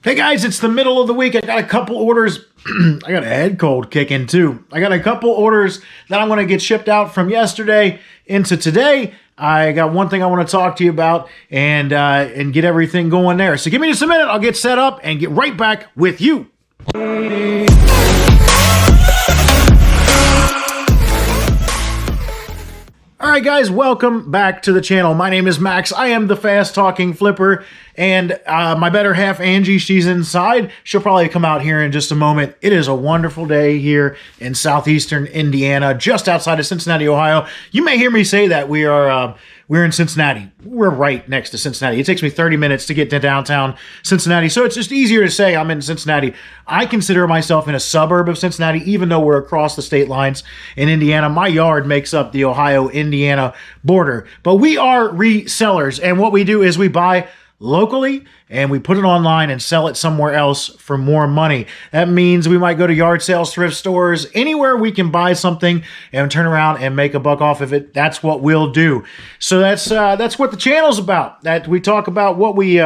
Hey guys, it's the middle of the week. I got a couple orders. I got a head cold kicking too. I got a couple orders that I'm going to get shipped out from yesterday into today. I got one thing I want to talk to you about and get everything going there. So give me just a minute. I'll get set up and get right back with you. Alright guys, welcome back to the channel. My name is Max. I am the fast talking flipper, and my better half Angie, she's inside. She'll probably come out here in just a moment. It is a wonderful day here in southeastern Indiana, just outside of Cincinnati, Ohio. You may hear me say that we're in Cincinnati. We're right next to Cincinnati. It takes me 30 minutes to get to downtown Cincinnati, so it's just easier to say I'm in Cincinnati. I consider myself in a suburb of Cincinnati, even though we're across the state lines in Indiana. My yard makes up the Ohio-Indiana border, but we are resellers, and what we do is we buy locally and we put it online and sell it somewhere else for more money. That means we might go to yard sales, thrift stores, anywhere we can buy something and turn around and make a buck off of it. That's what we'll do. So that's what the channel's about. That we talk about what we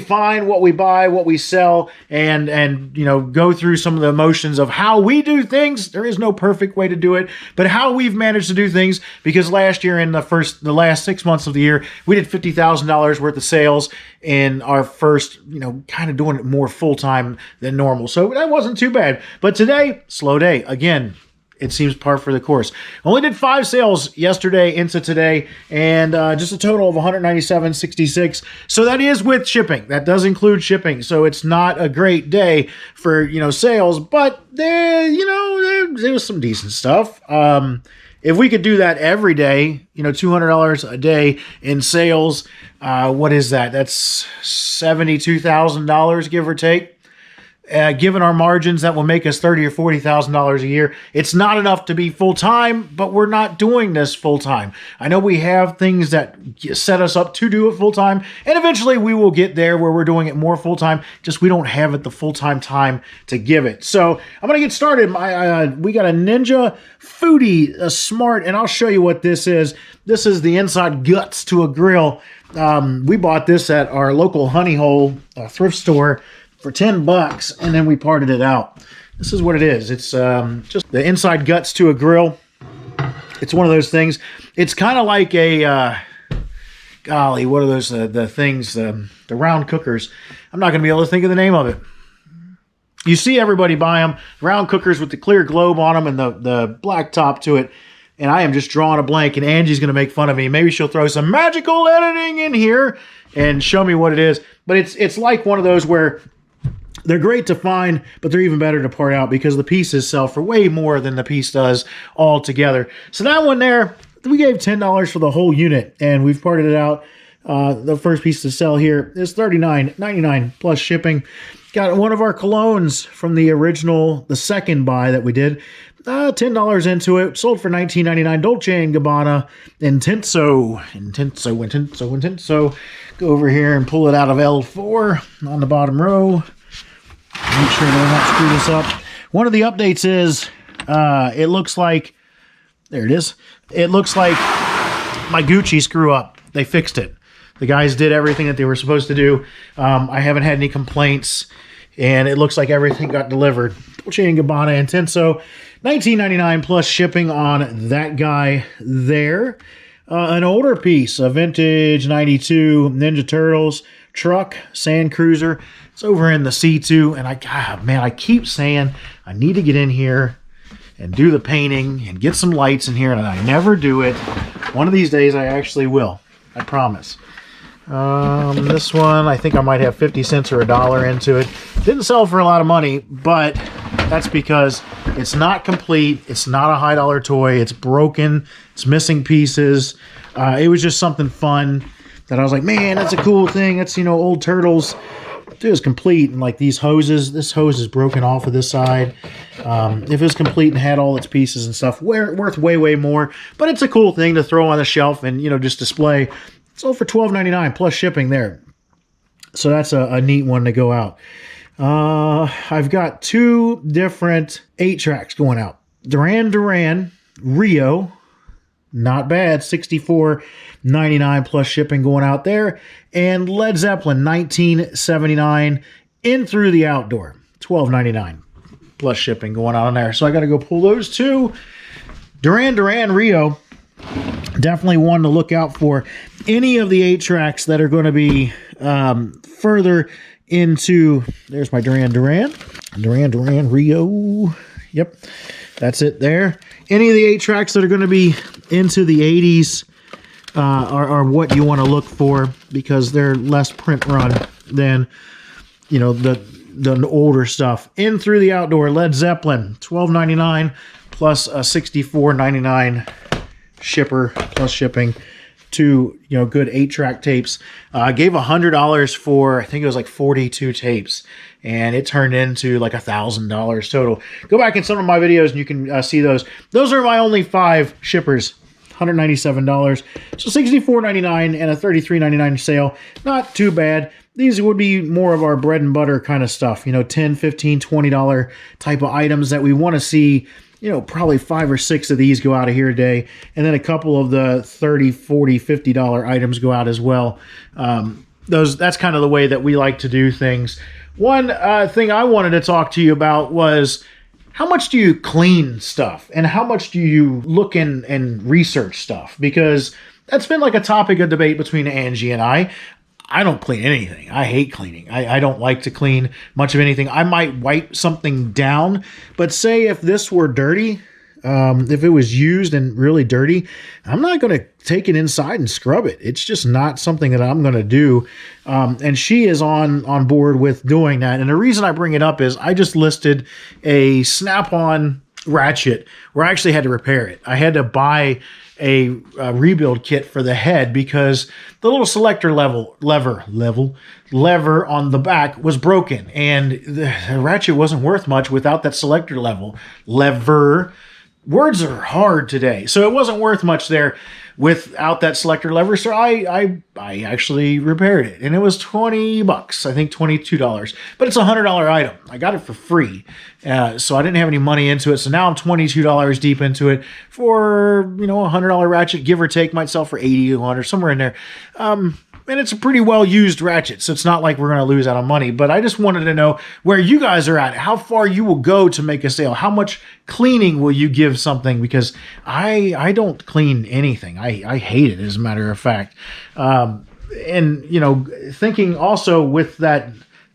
find, what we buy, what we sell, and you know, go through some of the emotions of how we do things. There is no perfect way to do it, but how we've managed to do things, because last year in the last 6 months of the year, we did $50,000 worth of sales in our first, kind of doing it more full-time than normal. So that wasn't too bad. But today, slow day. Again, it seems par for the course. Only did 5 sales yesterday into today, and just a total of $197.66. So that is with shipping. That does include shipping. So it's not a great day for, sales, but there was some decent stuff. If we could do that every day, $200 a day in sales, what is that? That's $72,000, give or take. Given our margins, that will make us $30,000 or $40,000 a year. It's not enough to be full-time, but we're not doing this full-time. I know we have things that set us up to do it full-time, and eventually we will get there where we're doing it more full-time, just we don't have it the full-time time to give it. So I'm going to get started. We got a Ninja Foodie Smart, and I'll show you what this is. This is the inside guts to a grill. We bought this at our local Honey Hole thrift store for $10, and then we parted it out. This is what it is. It's just the inside guts to a grill. It's one of those things. It's kind of like a, golly, what are those, the things, the round cookers. I'm not going to be able to think of the name of it. You see everybody buy them, round cookers with the clear globe on them and the black top to it. And I am just drawing a blank, and Angie's going to make fun of me. Maybe she'll throw some magical editing in here and show me what it is. But it's like one of those where they're great to find, but they're even better to part out because the pieces sell for way more than the piece does all together. So that one there, we gave $10 for the whole unit, and we've parted it out. The first piece to sell here is $39.99 plus shipping. Got one of our colognes from the second buy that we did. $10 into it. Sold for $19.99. Dolce & Gabbana Intenso. Go over here and pull it out of L4 on the bottom row. Make sure they'll not screw this up. One of the updates is, it looks like, there it is. It looks like my Gucci screw up. They fixed it. The guys did everything that they were supposed to do. I haven't had any complaints, and it looks like everything got delivered. Dolce & Gabbana Intenso, $19.99 plus shipping on that guy there. An older piece, a vintage 92 Ninja Turtles truck, Sand Cruiser. It's over in the C2, and I keep saying I need to get in here and do the painting and get some lights in here, and I never do it. One of these days I actually will. I promise. This one, I think I might have 50 cents or $1 into it. Didn't sell for a lot of money, but that's because it's not complete. It's not a high dollar toy. It's broken. It's missing pieces. It was just something fun that I was like, man, that's a cool thing. That's, old Turtles. It was complete, and like these hoses, this hose is broken off of this side. If it was complete and had all its pieces and stuff, worth way more. But it's a cool thing to throw on the shelf and, just display. Sold for $12.99 plus shipping there. So that's a neat one to go out. I've got 2 different 8-tracks going out. Duran Rio, not bad, $64.99 plus shipping going out there. And Led Zeppelin, $19.79 in through the outdoor, $12.99 plus shipping going on there. So I got to go pull those two. Duran Duran Rio, definitely one to look out for. Any of the 8-tracks that are going to be further into, there's my Duran Duran Rio. Yep, that's it there. Any of the 8-tracks that are going to be into the 80s are what you want to look for, because they're less print run than, you know, the older stuff. In through the outdoor, Led Zeppelin, $12.99 plus a $64.99 shipper plus shipping. Two, you know, good 8-track tapes. Gave $100 for, I think it was like 42 tapes, and it turned into like $1,000 total. Go back in some of my videos and you can see those. Those are my only 5 shippers. $197. So $64.99 and a $33.99 sale. Not too bad. These would be more of our bread and butter kind of stuff. You know, $10, $15, $20 type of items that we want to see. You know, probably 5 or 6 of these go out of here a day. And then a couple of the $30, $40, $50 items go out as well. That's kind of the way that we like to do things. One thing I wanted to talk to you about was, how much do you clean stuff? And how much do you look in and research stuff? Because that's been like a topic of debate between Angie and I. I don't clean anything. I hate cleaning. I don't like to clean much of anything. I might wipe something down, but say if this were dirty, if it was used and really dirty, I'm not going to take it inside and scrub it. It's just not something that I'm going to do. And she is on board with doing that. And the reason I bring it up is I just listed a Snap-on ratchet where I actually had to repair it. I had to buy a rebuild kit for the head because the little selector lever on the back was broken, and the ratchet wasn't worth much without that selector lever. Words are hard today, so it wasn't worth much there without that selector lever. So I actually repaired it, and it was $20, I think $22, but it's a $100 item. I got it for free, so I didn't have any money into it. So now I'm $22 deep into it for, you know, a $100 ratchet, give or take. Might sell for 80, 100, somewhere in there. And it's a pretty well used ratchet, so it's not like we're going to lose out on money. But I just wanted to know where you guys are at, how far you will go to make a sale, how much cleaning will you give something, because I don't clean anything. I hate it, as a matter of fact. And, you know, thinking also with that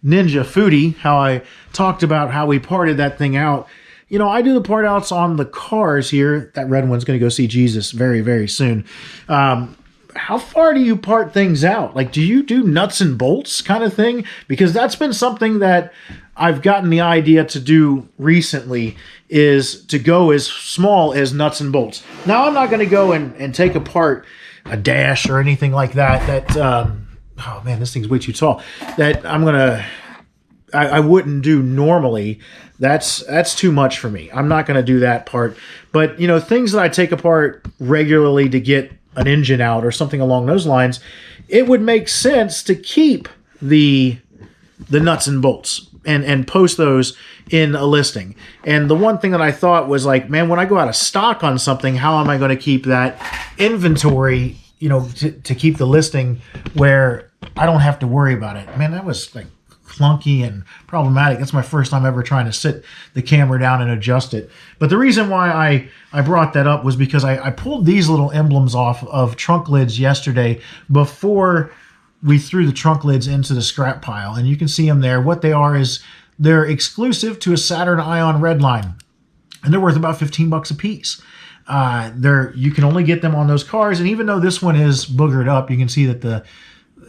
Ninja Foodie, how I talked about how we parted that thing out. You know, I do the part outs on the cars here. That red one's going to go see Jesus very, very soon. How far do you part things out? Like, do you do nuts and bolts kind of thing? Because that's been something that I've gotten the idea to do recently, is to go as small as nuts and bolts. Now, I'm not going to go and take apart a dash or anything like that. Oh man, this thing's way too tall. That I wouldn't do normally. That's too much for me. I'm not going to do that part. But, you know, things that I take apart regularly to get an engine out or something along those lines, it would make sense to keep the nuts and bolts and post those in a listing. And the one thing that I thought was like, man, when I go out of stock on something, how am I going to keep that inventory, you know, to keep the listing where I don't have to worry about it? Man, that was like clunky and problematic. That's my first time ever trying to sit the camera down and adjust it. But the reason why I brought that up was because I pulled these little emblems off of trunk lids yesterday before we threw the trunk lids into the scrap pile. And you can see them there. What they are is they're exclusive to a Saturn Ion Redline, and they're worth about $15 a piece. You can only get them on those cars. And even though this one is boogered up, you can see that the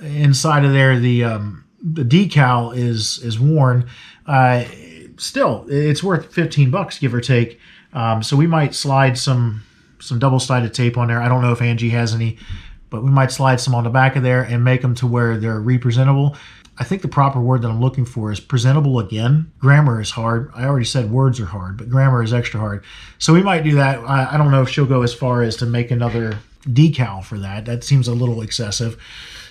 inside of there, the decal is worn. Still, it's worth $15, give or take. So we might slide some double-sided tape on there. I don't know if Angie has any, but we might slide some on the back of there and make them to where they're representable. I think the proper word that I'm looking for is presentable again. Grammar is hard. I already said words are hard, but grammar is extra hard. So we might do that. I don't know if she'll go as far as to make another decal for that. That seems a little excessive.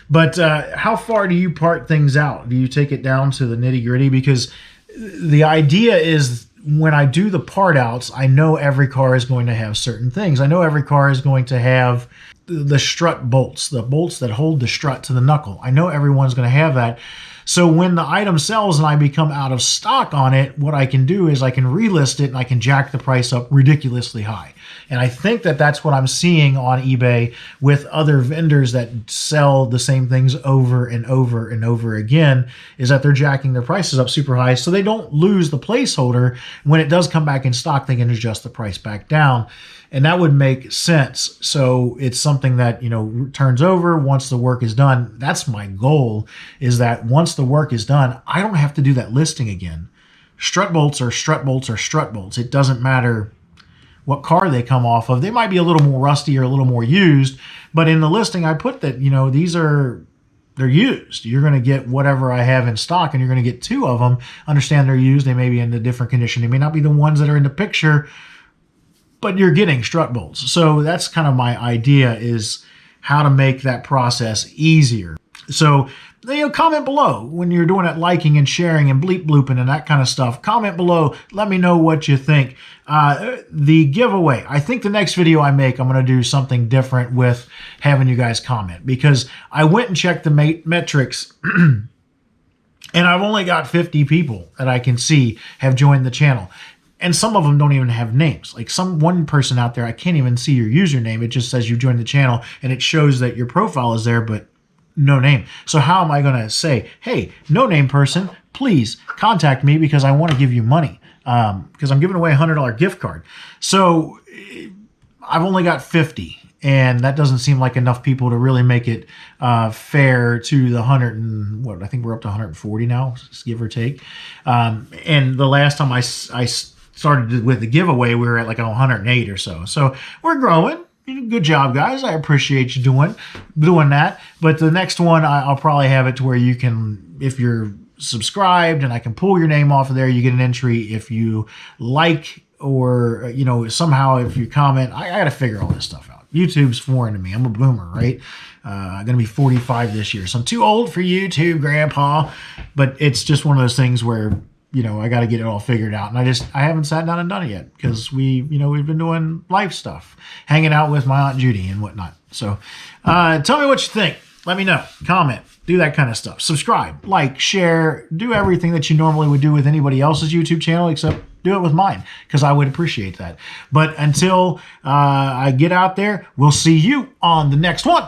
But how far do you part things out? Do you take it down to the nitty-gritty? Because the idea is, when I do the part outs, I know every car is going to have certain things. I know every car is going to have the strut bolts, the bolts that hold the strut to the knuckle. I know everyone's going to have that. So when the item sells and I become out of stock on it, what I can do is I can relist it and I can jack the price up ridiculously high. And I think that that's what I'm seeing on eBay with other vendors that sell the same things over and over and over again, is that they're jacking their prices up super high so they don't lose the placeholder. When it does come back in stock, they can adjust the price back down. And that would make sense. So it's something that, you know, turns over once the work is done. That's my goal, is that once the work is done, I don't have to do that listing again. Strut bolts are strut bolts are strut bolts. It doesn't matter what car they come off of. They might be a little more rusty or a little more used, but in the listing I put that, you know, they're used. You're going to get whatever I have in stock, and you're going to get 2 of them. Understand they're used. They may be in a different condition. They may not be the ones that are in the picture, but you're getting strut bolts. So that's kind of my idea, is how to make that process easier. So, you know, comment below when you're doing that liking and sharing and bleep blooping and that kind of stuff. Comment below. Let me know what you think. The giveaway. I think the next video I make, I'm going to do something different with having you guys comment, because I went and checked the metrics and I've only got 50 people that I can see have joined the channel. And some of them don't even have names. Like one person out there, I can't even see your username. It just says you joined the channel and it shows that your profile is there, but no name. So how am I going to say, hey, no name person, please contact me because I want to give you money, because I'm giving away a $100 gift card. So I've only got 50. And that doesn't seem like enough people to really make it fair to the 100 and what, I think we're up to 140 now, give or take. And the last time I started with the giveaway, we were at like 108 or so. So we're growing. Good job, guys. I appreciate you doing that. But the next one, I'll probably have it to where you can, if you're subscribed and I can pull your name off of there, you get an entry. If you like, or, you know, somehow if you comment, I got to figure all this stuff out. YouTube's foreign to me. I'm a boomer, right? I'm going to be 45 this year. So I'm too old for YouTube, Grandpa. But it's just one of those things where, you know, I got to get it all figured out. And I haven't sat down and done it yet, because we've been doing life stuff, hanging out with my Aunt Judy and whatnot. So tell me what you think. Let me know. Comment. Do that kind of stuff. Subscribe, like, share, do everything that you normally would do with anybody else's YouTube channel, except do it with mine, because I would appreciate that. But until I get out there, we'll see you on the next one.